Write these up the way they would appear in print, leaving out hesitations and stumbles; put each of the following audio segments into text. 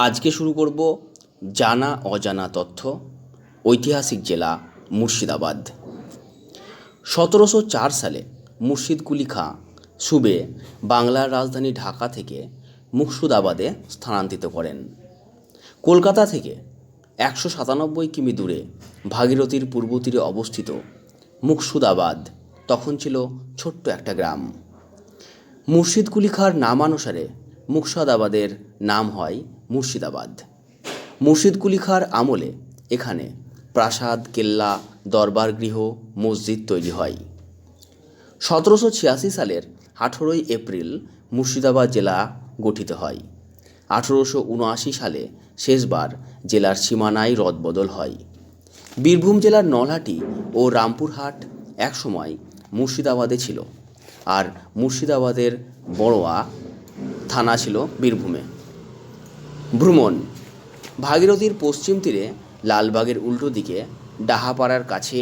আজকে শুরু করব জানা অজানা তথ্য। ঐতিহাসিক জেলা মুর্শিদাবাদ। 1704 সালে মুর্শিদ কুলি খাঁ সুবে বাংলার রাজধানী ঢাকা থেকে মুর্শিদাবাদে স্থানান্তরিত করেন। কলকাতা থেকে 197 কিমি দূরে ভাগীরথীর পূর্ব তীরে অবস্থিত মুর্শিদাবাদ তখন ছিল ছোট্ট একটা গ্রাম। মুর্শিদ কুলি খাঁর নামানুসারে মুর্শিদাবাদের নাম হয় মুর্শিদাবাদ। মুর্শিদ কুলি খাঁর আমলে এখানে প্রাসাদ, কেল্লা, দরবার গৃহ, মসজিদ তৈরি হয়। 1786 সালের 18 এপ্রিল মুর্শিদাবাদ জেলা গঠিত হয়। 1879 সালে শেষবার জেলার সীমানায় রদবদল হয়। বীরভূম জেলার নলহাটি ও রামপুরহাট একসময় মুর্শিদাবাদে ছিল, আর মুর্শিদাবাদের বড়োয়া থানা ছিল বীরভূমে। ভ্রমণ। ভাগীরথীর পশ্চিম তীরে লালবাগের উল্টো দিকে ডাহাপাড়ার কাছে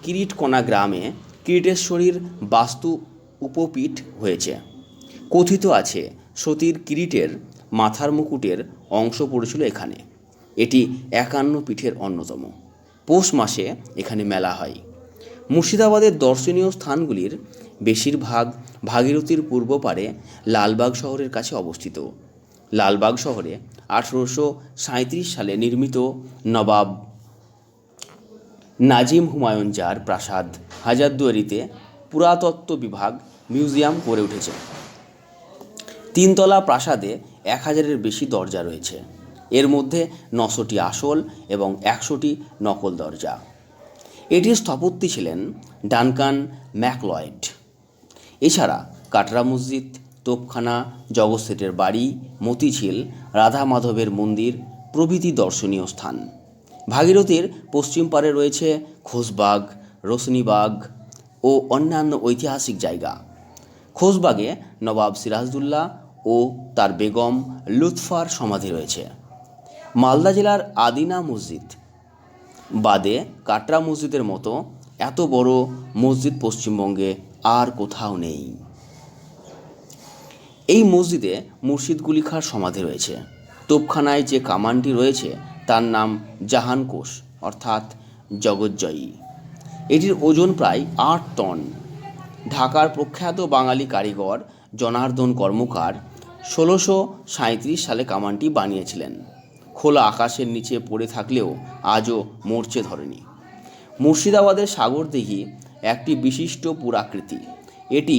কিরিটকোনা গ্রামে কিরিটেশ্বরীর বাস্তু উপপীঠ হয়েছে। কথিত আছে সতীর কিরিটের মাথার মুকুটের অংশ পড়েছিল এখানে। এটি 51 পীঠের অন্যতম। পৌষ মাসে এখানে মেলা হয়। মুর্শিদাবাদের দর্শনীয় স্থানগুলির বেশিরভাগ ভাগীরথীর পূর্ব পারে লালবাগ শহরের কাছে অবস্থিত। লালবাগ শহরে 1837 সালে নির্মিত নবাব নাজিম হুমায়ুন জার প্রাসাদ হাজারদুয়ারিতে পুরাতত্ত্ব বিভাগ মিউজিয়াম গড়ে উঠেছে। 3 তলা প্রাসাদে 1000-এর বেশি দরজা রয়েছে। এর মধ্যে 900টি আসল এবং 100টি নকল দরজা। এটির স্থপতি ছিলেন ডানকান ম্যাকলয়েড। এছাড়া কাটরা মসজিদ, তোপখানা, জগৎ শেঠের বাড়ি, মতিঝিল, রাধা মাধবের মন্দির প্রভৃতি দর্শনীয় স্থান। ভাগীরথীর পশ্চিম পারে রয়েছে খোশবাগ, রোশনীবাগ ও অন্যান্য ঐতিহাসিক জায়গা। খোশবাগে নবাব সিরাজদৌল্লা ও তার বেগম লুৎফার সমাধি রয়েছে। মালদা জেলার আদিনা মসজিদ বাদে কাটরা মসজিদের মতো এত বড় মসজিদ পশ্চিমবঙ্গে আর কোথাও নেই। এই মসজিদে মুর্শিদ কুলি খাঁর সমাধি রয়েছে। তোপখানায় যে কামানটি রয়েছে তার নাম জাহান কোষ অর্থাৎ জগজ্জয়ী। এটির ওজন প্রায় 8 টন। ঢাকার প্রখ্যাত বাঙালি কারিগর জনার্দন কর্মকার 1637 সালে কামানটি বানিয়েছিলেন। খোলা আকাশের নিচে পড়ে থাকলেও আজও মরচে ধরেনি। মুর্শিদাবাদের সাগরদিঘি একটি বিশিষ্ট পুরাকৃতি। এটি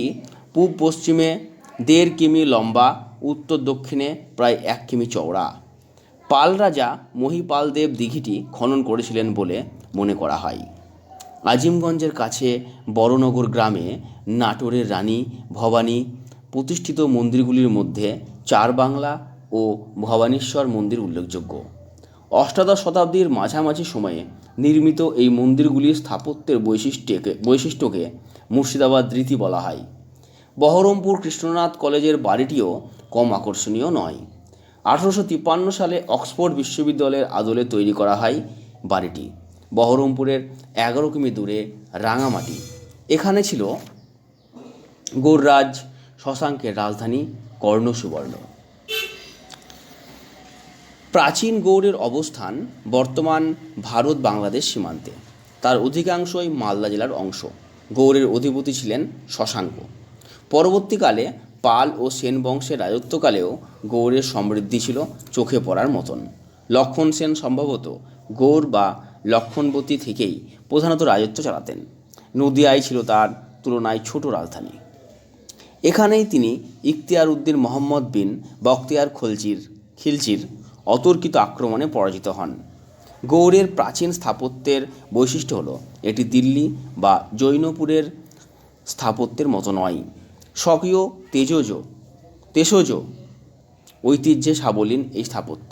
পূব পশ্চিমে 1.5 কিমি লম্বা, উত্তর দক্ষিণে প্রায় 1 কিমি চওড়া। পাল রাজা মহিপাল দেব দিঘিটি খনন করেছিলেন বলে মনে করা হয়। আজিমগঞ্জের কাছে বড়নগর গ্রামে নাটোরের রানী ভবানী প্রতিষ্ঠিত মন্দিরগুলির মধ্যে চারবাংলা ও ভবানীশ্বর মন্দির উল্লেখযোগ্য। অষ্টাদশ শতাব্দীর মাঝামাঝি সময়ে নির্মিত এই মন্দিরগুলির স্থাপত্যের বৈশিষ্ট্যকে মুর্শিদাবাদ রীতি বলা হয়। বহরমপুর কৃষ্ণনাথ কলেজের বাড়িটিও কম আকর্ষণীয় নয়। 1853 সালে অক্সফোর্ড বিশ্ববিদ্যালয়ের আদলে তৈরি করা হয় বাড়িটি। বহরমপুরের 11 কিমি দূরে রাঙামাটি। এখানে ছিল গৌড়রাজ শশাঙ্কের রাজধানী কর্ণসুবর্ণ। প্রাচীন গৌড়ের অবস্থান বর্তমান ভারত বাংলাদেশ সীমান্তে। তার অধিকাংশই মালদা জেলার অংশ। গৌড়ের অধিপতি ছিলেন শশাঙ্ক। পরবর্তীকালে পাল ও সেন বংশের রাজত্বকালেও গৌড়ের সমৃদ্ধি ছিল চোখে পড়ার মতন। লক্ষণ সেন সম্ভবত গৌড় বা লক্ষণবতী থেকেই প্রধানত রাজত্ব চালাতেন। নদিয়ায় ছিল তার তুলনায় ছোট রাজধানী। এখানেই তিনি ইখতিয়ার উদ্দিন মোহাম্মদ বিন বখতিয়ার খিলজির অতর্কিত আক্রমণে পরাজিত হন। গৌড়ের প্রাচীন স্থাপত্যের বৈশিষ্ট্য হল এটি দিল্লি বা জৈনপুরের স্থাপত্যের মতো নয়। স্বকীয় তেজজ ঐতিহ্যে সাবলীল এই স্থাপত্য।